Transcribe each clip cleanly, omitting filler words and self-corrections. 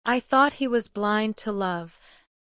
I thought he was blind to love,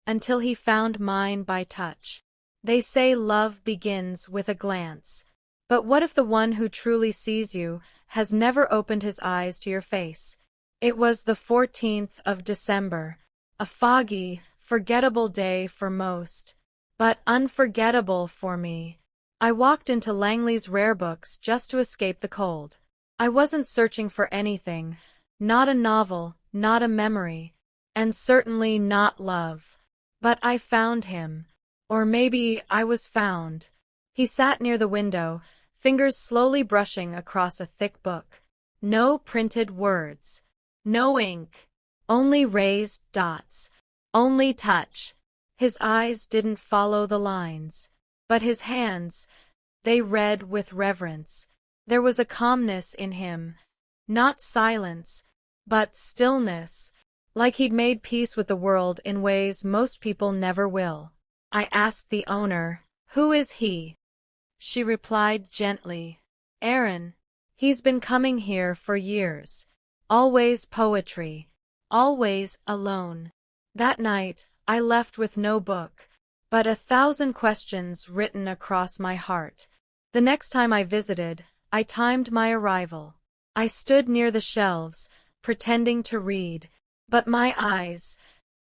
until he found mine by touch. They say love begins with a glance. But what if the one who truly sees you has never opened his eyes to your face? It was the 14th of December, a foggy, forgettable day for most, but unforgettable for me. I walked into Langley's Rare Books just to escape the cold. I wasn't searching for anything, not a novel, not a memory, and certainly not love. But I found him. Or maybe I was found. He sat near the window, fingers slowly brushing across a thick book. No printed words. No ink. Only raised dots. Only touch. His eyes didn't follow the lines. But his hands, they read with reverence. There was a calmness in him. Not silence, but stillness. Like he'd made peace with the world in ways most people never will. I asked the owner, "Who is he?" She replied gently, "Aaron. He's been coming here for years. Always poetry. Always alone." That night, I left with no book, but 1,000 questions written across my heart. The next time I visited, I timed my arrival. I stood near the shelves, pretending to read, but my eyes,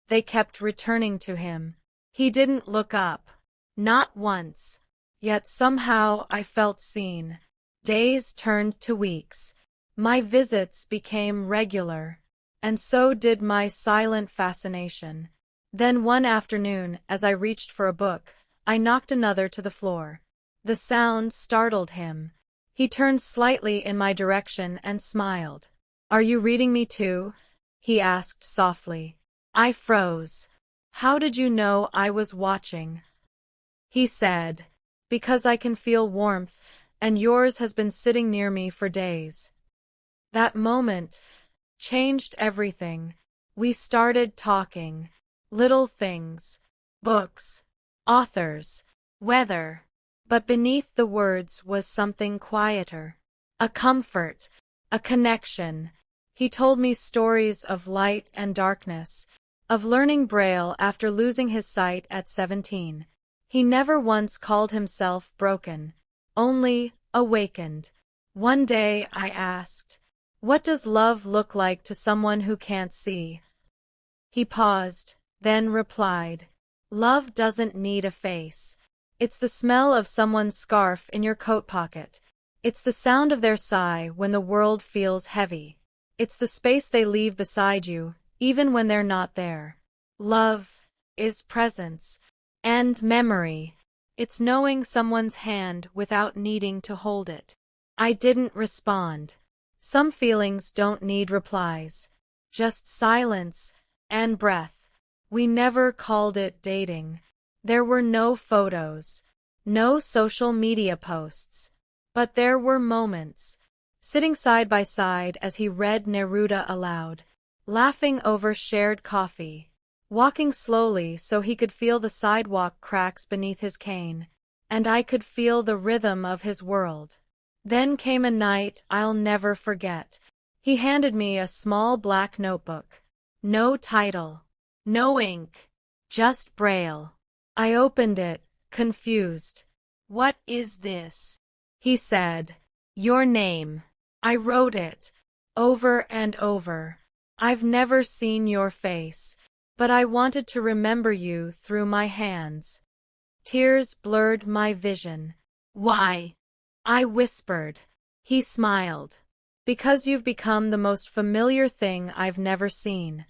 they kept returning to him. He didn't look up. Not once. Yet somehow I felt seen. Days turned to weeks. My visits became regular, and so did my silent fascination. Then one afternoon, as I reached for a book, I knocked another to the floor. The sound startled him. He turned slightly in my direction and smiled. "Are you reading me too?" he asked softly. I froze. "How did you know I was watching?" He said, "Because I can feel warmth, and yours has been sitting near me for days." That moment changed everything. We started talking. Little things. Books. Authors. Weather. But beneath the words was something quieter. A comfort. A connection. He told me stories of light and darkness, of learning Braille after losing his sight at 17. He never once called himself broken, only awakened. One day I asked, "What does love look like to someone who can't see?" He paused, then replied, "Love doesn't need a face. It's the smell of someone's scarf in your coat pocket. It's the sound of their sigh when the world feels heavy. It's the space they leave beside you, even when they're not there. Love is presence and memory. It's knowing someone's hand without needing to hold it." I didn't respond. Some feelings don't need replies, just silence and breath. We never called it dating. There were no photos, no social media posts. But there were moments, sitting side by side as he read Neruda aloud, laughing over shared coffee, walking slowly so he could feel the sidewalk cracks beneath his cane, and I could feel the rhythm of his world. Then came a night I'll never forget. He handed me a small black notebook. No title, no ink, just Braille. I opened it, confused. "What is this?" he said. "Your name." I wrote it, over and over. "I've never seen your face, but I wanted to remember you through my hands." Tears blurred my vision. "Why?" I whispered. He smiled. "Because you've become the most familiar thing I've never seen."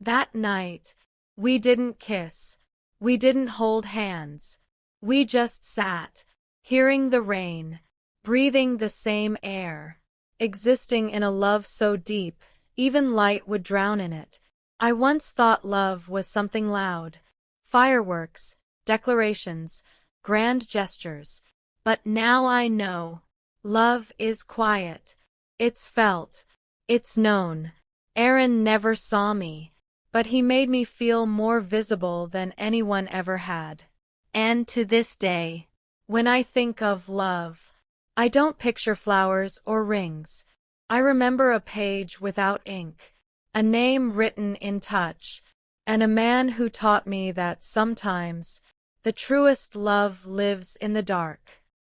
That night, we didn't kiss. We didn't hold hands. We just sat, hearing the rain, breathing the same air, existing in a love so deep, even light would drown in it. I once thought love was something loud, fireworks, declarations, grand gestures. But now I know. Love is quiet. It's felt. It's known. Aaron never saw me, but he made me feel more visible than anyone ever had. And to this day, when I think of love, I don't picture flowers or rings. I remember a page without ink, a name written in touch, and a man who taught me that sometimes the truest love lives in the dark.